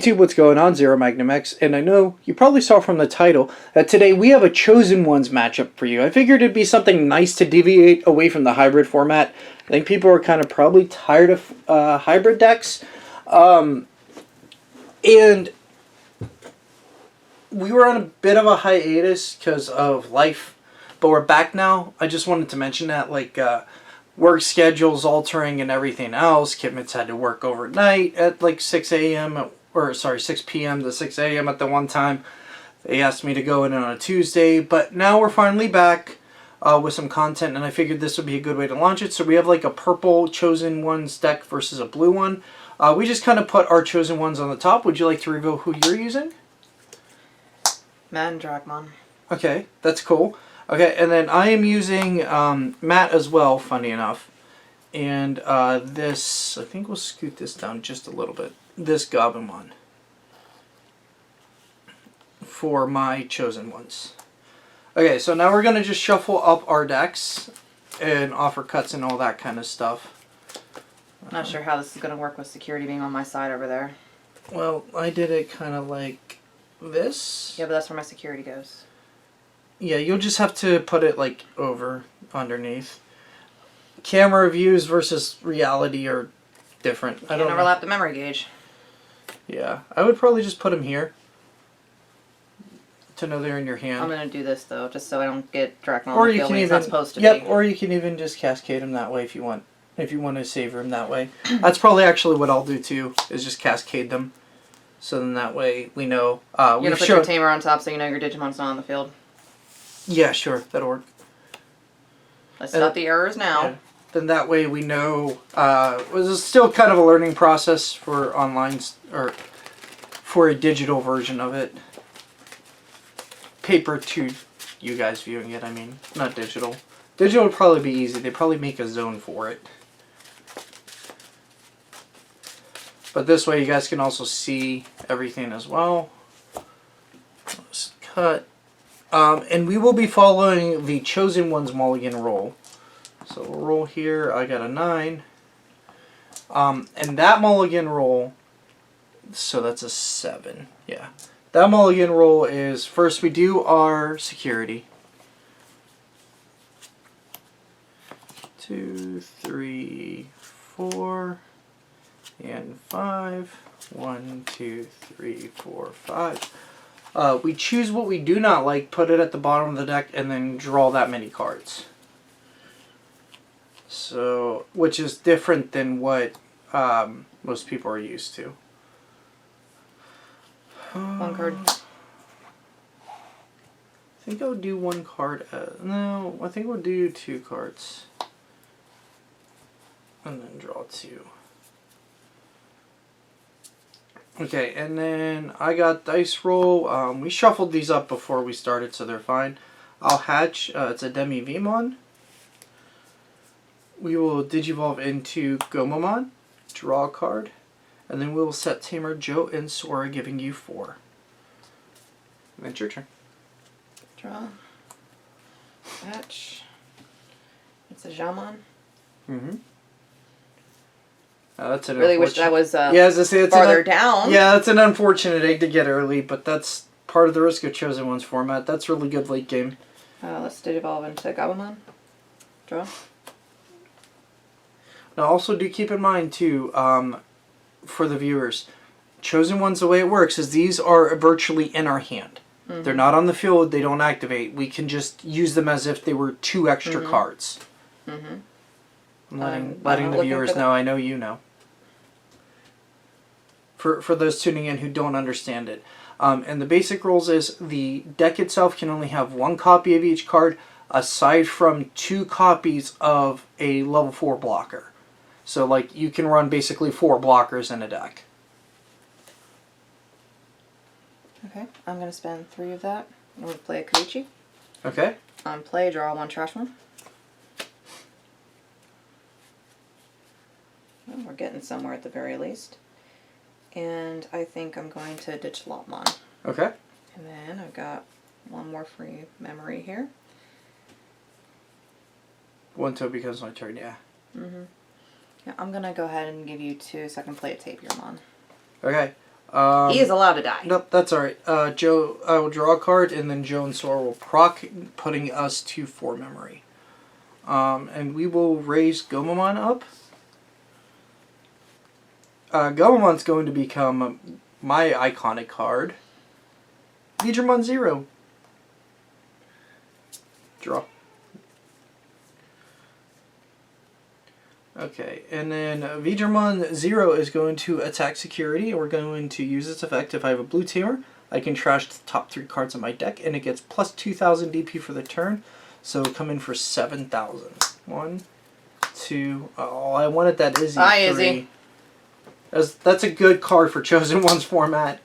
YouTube, what's going on? ZeroMagnumX, and I know you probably saw from the title that today we have a Chosen Ones matchup for you. I figured it'd be something nice to deviate away from the hybrid format. I think people are kind of probably tired of hybrid decks. And we were on a bit of a hiatus because of life, but we're back now. I just wanted to mention that, like, work schedules altering and everything else. Kidmits had to work overnight at like 6 a.m. or sorry, 6 p.m. to 6 a.m. at the one time. They asked me to go in on a Tuesday, but now we're finally back with some content, and I figured this would be a good way to launch it. So we have like a purple Chosen Ones deck versus a blue one. We just kind of put our Chosen Ones on the top. Would you like to reveal who you're using? Matt and Dragmon. Okay, that's cool. Okay, and then I am using Matt as well, funny enough. And this, I think we'll scoot this down just a little bit. This Gabumon for my Chosen Ones. Okay, so now we're going to just shuffle up our decks and offer cuts and all that kind of stuff. Not sure how this is going to work with security being on my side over there. Well, I did it kind of like this. Yeah, but that's where my security goes. Yeah, you'll just have to put it like over, underneath. Camera views versus reality are different. I don't overlap the memory gauge. Yeah, I would probably just put them here to know they're in your hand. I'm gonna do this though, just so I don't get Dragmon Or on the you field can when even, he's not supposed to yep, be. or you can even just cascade them that way if you want. If you want to savor them that way, that's probably actually what I'll do too. Is just cascade them, so then that way we know. You're gonna put your tamer on top so you know your Digimon's not on the field. Yeah, sure, that'll work. Let's stop the errors now. Yeah. Then that way we know. This is still kind of a learning process for online or for a digital version of it. Paper to you guys viewing it. I mean, not digital. Digital would probably be easy. They probably make a zone for it. But this way you guys can also see everything as well. Let's cut. And we will be following the Chosen Ones mulligan roll. So we'll roll here. I got a 9. And that mulligan roll, so that's a 7. Yeah. That mulligan roll is, first we do our security. 2, 3, 4, and 5. 1, 2, 3, 4, 5. We choose what we do not like, put it at the bottom of the deck, and then draw that many cards. So, which is different than what most people are used to. One card. I think I'll do one card. No, I think we'll do 2 cards. And then draw 2. Okay, and then I got dice roll. We shuffled these up before we started, so they're fine. I'll hatch. It's a Demi Vmon. We will Digivolve into Gomamon, draw a card, and then we will set Tamer, Joe, and Sora, giving you 4. And then it's your turn. Draw. Hatch. It's a Jamon. Mm-hmm. That's an really wish that was yeah, as I say, it's farther down. Yeah, that's an unfortunate egg to get early, but that's part of the risk of Chosen Ones format. That's really good late game. Let's Digivolve into Gabumon. Draw. Now, also do keep in mind, too, for the viewers, Chosen Ones, the way it works is these are virtually in our hand. Mm-hmm. They're not on the field. They don't activate. We can just use them as if they were 2 extra cards. Mm-hmm. I'm letting the viewers know. I know you know. For those tuning in who don't understand it. And the basic rules is the deck itself can only have 1 copy of each card, aside from 2 copies of a level 4 blocker. So, like, you can run basically 4 blockers in a deck. Okay, I'm going to spend 3 of that. I'm going to play a Koichi. Okay. Play, draw 1 trash one. Well, we're getting somewhere at the very least. And I think I'm going to ditch Lopmon. Okay. And then I've got 1 more free memory here. 1 till it becomes my turn, yeah. Mm-hmm. Yeah, I'm going to go ahead and give you 2 so I can play a Tapirmon. Okay. He is allowed to die. Nope, that's alright. Joe, I will draw a card, and then Joe and Sora will proc, putting us to 4 memory. And we will raise Gomamon up. Gomamon's going to become my iconic card. Digimon Zero. Draw. Okay, and then Digimon Zero is going to attack security. We're going to use its effect. If I have a blue tamer, I can trash the top 3 cards on my deck, and it gets plus 2,000 DP for the turn. So come in for 7,000. 1, 2. Oh, I wanted that Izzy. Hi, 3. Izzy. That's a good card for Chosen One's format.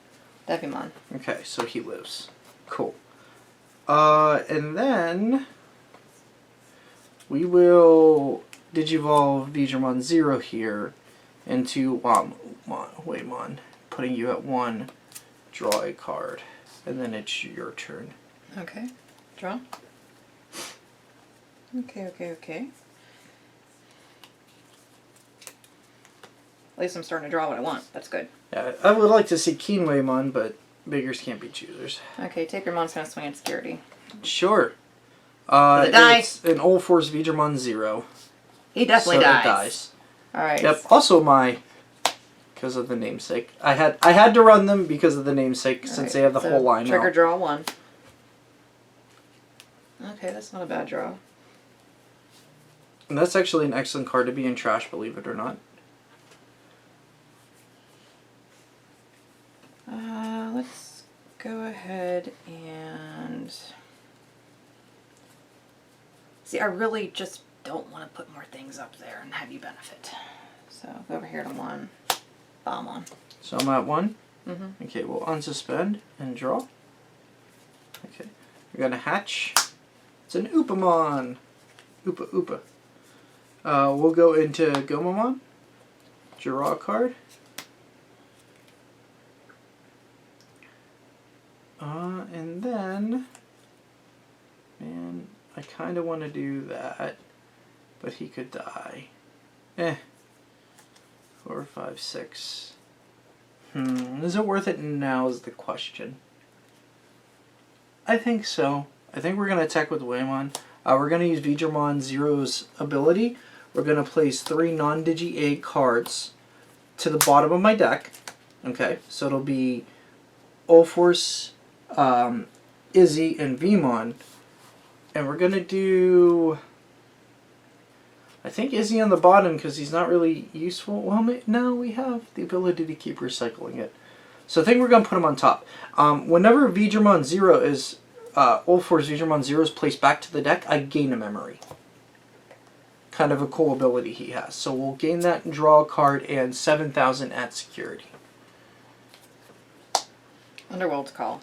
Digimon. Okay, so he lives. Cool. And then we will Digivolve Digimon Zero here into Waymon, putting you at 1. Draw a card, and then it's your turn. Okay. Draw. Okay. At least I'm starting to draw what I want. That's good. Yeah, I would like to see Keen Waymon, but beggars can't be choosers. Okay, Taper Mon's gonna swing at security. Sure. Does it die? It's an Old Force Digimon Zero. He definitely So dies. it dies. Alright. Yep. Also because of the namesake. I had to run them because of the namesake, since they have the whole line. Trigger draw 1. Okay, that's not a bad draw. And that's actually an excellent card to be in trash, believe it or not. Let's go ahead and... See, I really just don't want to put more things up there and have you benefit. So, go over here to 1. Bomb on. So I'm at 1. Mm-hmm. Okay, we'll unsuspend and draw. Okay. We're going to hatch. It's an Oopamon. Oopa. We'll go into Gomamon. Draw a card. And then, man, I kind of want to do that, but he could die. 4, 5, 6. Is it worth it now is the question. I think so. I think we're going to attack with Waymon. We're going to use Digimon Zero's ability. We're going to place 3 non-Digi-Egg cards to the bottom of my deck. Okay, so it'll be Ulforce, Izzy, and Vmon. And we're going to do... I think Izzy on the bottom because he's not really useful. Well, no, we have the ability to keep recycling it. So I think we're going to put him on top. Whenever Digimon Zero is... Ulforce Digimon Zero is placed back to the deck, I gain a memory. Kind of a cool ability he has. So we'll gain that and draw a card and 7,000 at security. Underworld's call.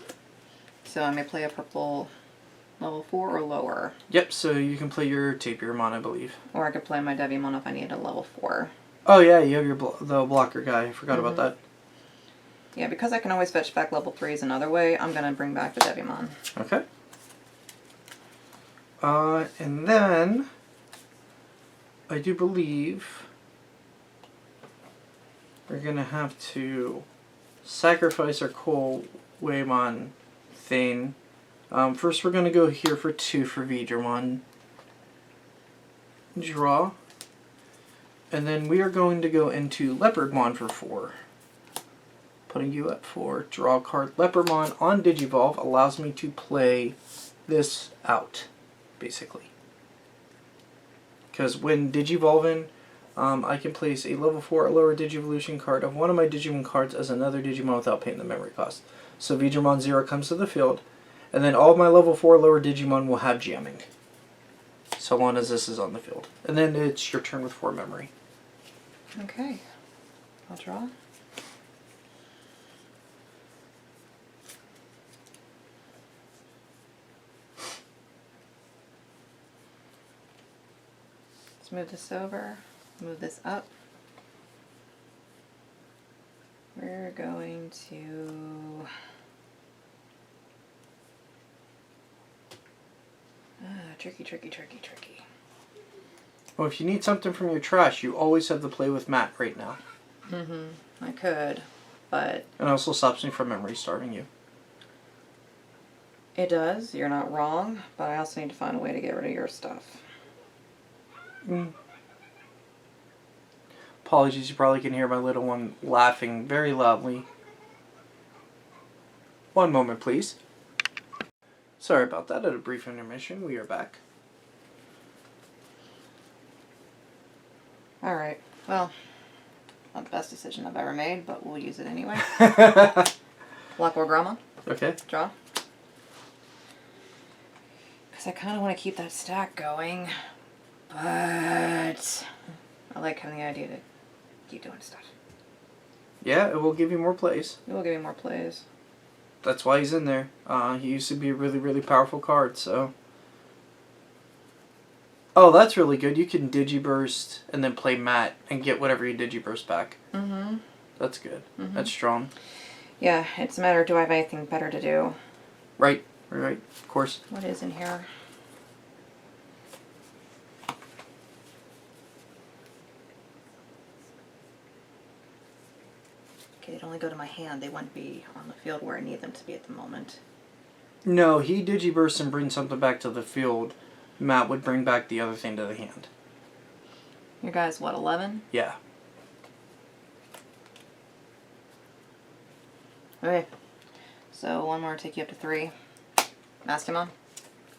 So I may play a purple level 4 or lower. Yep, so you can play your Tapirmon, I believe. Or I could play my Devimon if I need a level 4. Oh yeah, you have your the blocker guy. I forgot about that. Yeah, because I can always fetch back level 3s another way, I'm going to bring back the Devimon. Okay. And then I do believe we're going to have to sacrifice our cool Waymon thing. First we're going to go here for 2 for Digimon. Draw. And then we are going to go into Leopardmon for 4. Putting you at 4. Draw a card. Leopardmon on Digivolve allows me to play this out, basically. Because when Digivolving, I can place a level 4 or lower Digivolution card of one of my Digimon cards as another Digimon without paying the memory cost. So Digimon Zero comes to the field, and then all of my level 4 or lower Digimon will have jamming. So long as this is on the field. And then it's your turn with 4 memory. Okay. I'll draw. Let's move this over. Move this up. We're going to... Tricky. Well, if you need something from your trash, you always have the play with Matt right now. I could. but... It also stops me from memory starting you. It does, you're not wrong, but I also need to find a way to get rid of your stuff. Apologies, you probably can hear my little one laughing very loudly. One moment, please. Sorry about that. At a brief intermission, we are back. Alright, well, not the best decision I've ever made, but we'll use it anyway. Block or Grandma. Okay. Draw. Because I kind of want to keep that stack going, but I like having the idea to keep doing stuff. Yeah, it will give you more plays. It will give me more plays. That's why he's in there. He used to be a really, really powerful card, so... Oh, that's really good. You can Digiburst and then play Matt and get whatever you Digiburst back. Mm-hmm. That's good. Mm-hmm. That's strong. Yeah, it's a matter of do I have anything better to do. Right. Right. Of course. What is in here? Okay, they'd only go to my hand. They wouldn't be on the field where I need them to be at the moment. No, he Digibursts and brings something back to the field. Matt would bring back the other thing to the hand. Your guy's what, 11? Yeah. Okay. So one more, take you up to 3. Mask him on.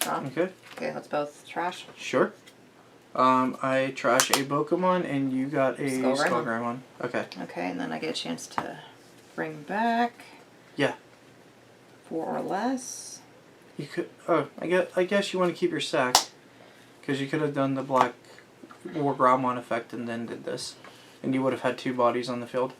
Draw. Okay. Okay, let's both trash. Sure. I trash a Pokemon and you got a Skullgrimon. Okay. Okay, and then I get a chance to bring back. Yeah. 4 or less. You could. Oh, I guess you want to keep your stack, because you could have done the Black War Gromon effect and then did this, and you would have had 2 bodies on the field.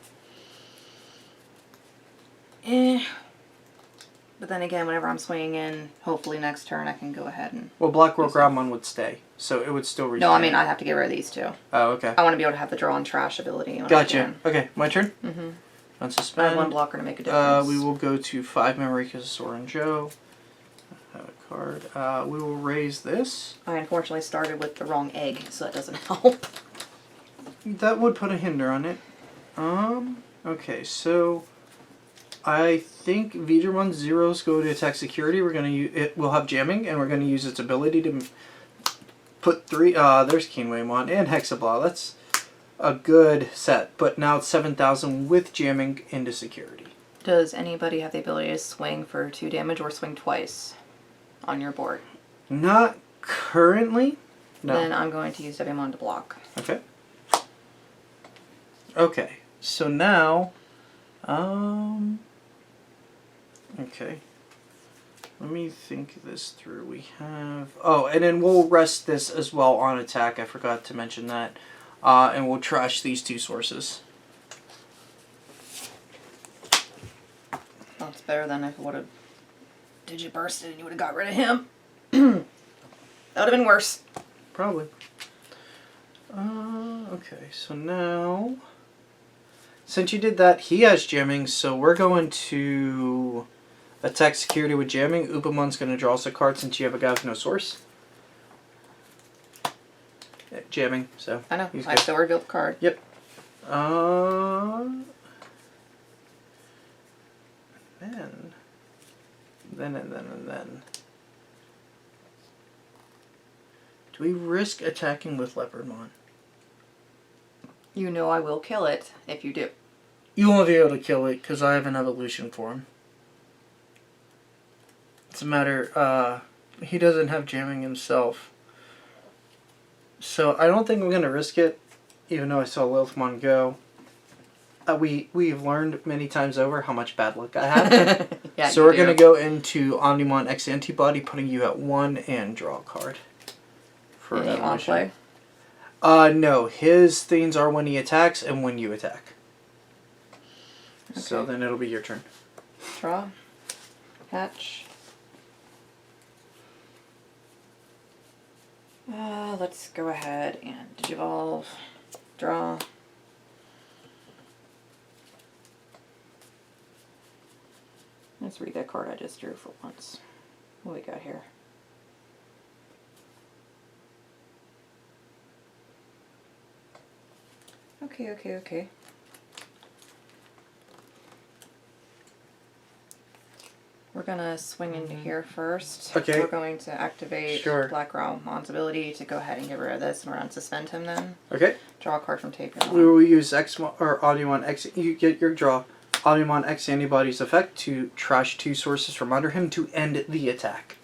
But then again, whenever I'm swinging in, hopefully next turn I can go ahead and... Well, Black War Gromon would stay, so it would still retain. No, I mean I have to get rid of these 2. Oh, okay. I want to be able to have the draw and trash ability. When Gotcha. Okay, my turn? Mm-hmm. Unsuspend. I have 1 blocker to make a difference. We will go to 5 memory because of Sora and Joe. I have a card. We will raise this. I unfortunately started with the wrong egg, so that doesn't help. That would put a hinder on it. Okay, so I think Digimon Zeros go to attack security. We're gonna use it. We'll have jamming, and we're gonna use its ability to put 3. There's Keenwaymon and Hexablaw. That's a good set. But now it's 7,000 with jamming into security. Does anybody have the ability to swing for 2 damage or swing twice on your board? Not currently. No. Then I'm going to use Digimon to block. Okay. Okay. So now, okay. Let me think this through. We have... Oh, and then we'll rest this as well on attack. I forgot to mention that. And we'll trash these 2 sources. That's better than if it would have Digibursted and you would have got rid of him. That would have been worse. Probably. Okay, so now... Since you did that, he has jamming, so we're going to attack security with jamming. Upamon's going to draw us a card since you have a guy with no source. Yeah, jamming, so... I know, I still revealed the card. Yep. Then. Do we risk attacking with Leopardmon? You know I will kill it if you do. You won't be able to kill it because I have an evolution for him. It's a matter, he doesn't have jamming himself. So I don't think I'm going to risk it, even though I saw Lilithmon go. We've learned many times over how much bad luck I have. Yeah, so we're going to go into Omnimon X Antibody, putting you at 1 and draw a card. For Any on evolution. play? No. His things are when he attacks and when you attack. Okay. So then it'll be your turn. Draw. Hatch. Let's go ahead and Digivolve. Draw. Let's read that card I just drew for once. What we got here? Okay. gonna swing into here first. Okay. We're going to activate Sure. Black Ramon's ability to go ahead and get rid of this, and we're gonna suspend him then. Okay. Draw a card from tape. We will use Audimon X. You get your draw. Audimon X Antibody's effect to trash 2 sources from under him to end the attack.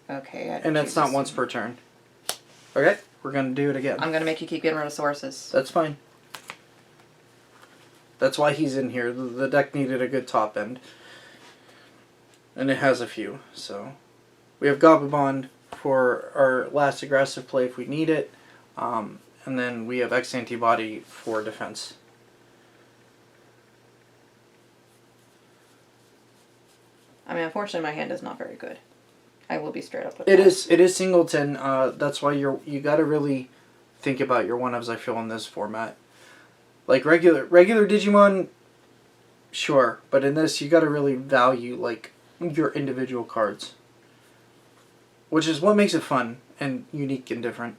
Okay. And that's not once per turn. Okay, we're gonna do it again. I'm gonna make you keep getting rid of sources. That's fine. That's why he's in here. The deck needed a good top end. And it has a few, so. We have Gobabond for our last aggressive play if we need it. And then we have X Antibody for defense. I mean, unfortunately, my hand is not very good. I will be straight up with It that. is singleton. That's why you gotta really think about your one-ofs, I feel, in this format. Like regular Digimon, sure, but in this you gotta really value like your individual cards, which is what makes it fun and unique and different.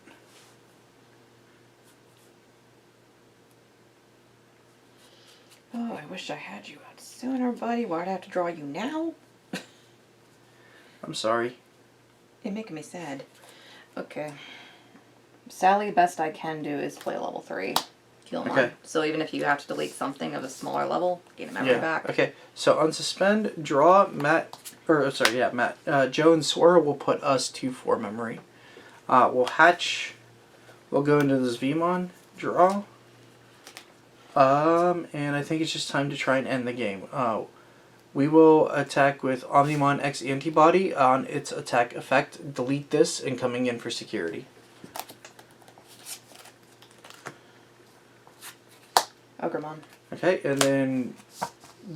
Oh, I wish I had you out sooner, buddy. Why'd I have to draw you now? I'm sorry. You're making me sad. Okay. Sally, best I can do is play level 3. Heal him Okay. on. So even if you have to delete something of a smaller level, gain a memory back. Okay. So unsuspend, draw, Matt. Joe and Sora will put us 2/4 memory. We'll hatch. We'll go into this Vmon, draw. And I think it's just time to try and end the game. We will attack with Omnimon X Antibody on its attack effect. Delete this and coming in for security. Ogremon. Okay, and then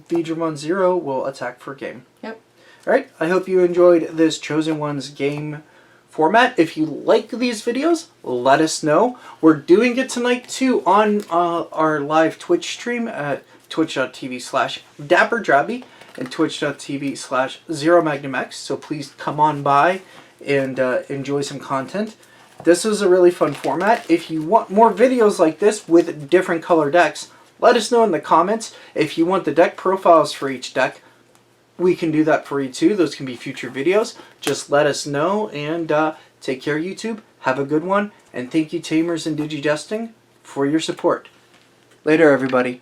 Digimon Zero will attack for game. Yep. Alright, I hope you enjoyed this Chosen Ones game format. If you like these videos, let us know. We're doing it tonight too on our live Twitch stream at twitch.tv/DapperDrabby and twitch.tv/ZeroMagnumX. So please come on by and enjoy some content. This is a really fun format. If you want more videos like this with different color decks, let us know in the comments. If you want the deck profiles for each deck, we can do that for you too. Those can be future videos. Just let us know, and take care, YouTube. Have a good one, and thank you, Tamers and DigiJusting, for your support. Later, everybody.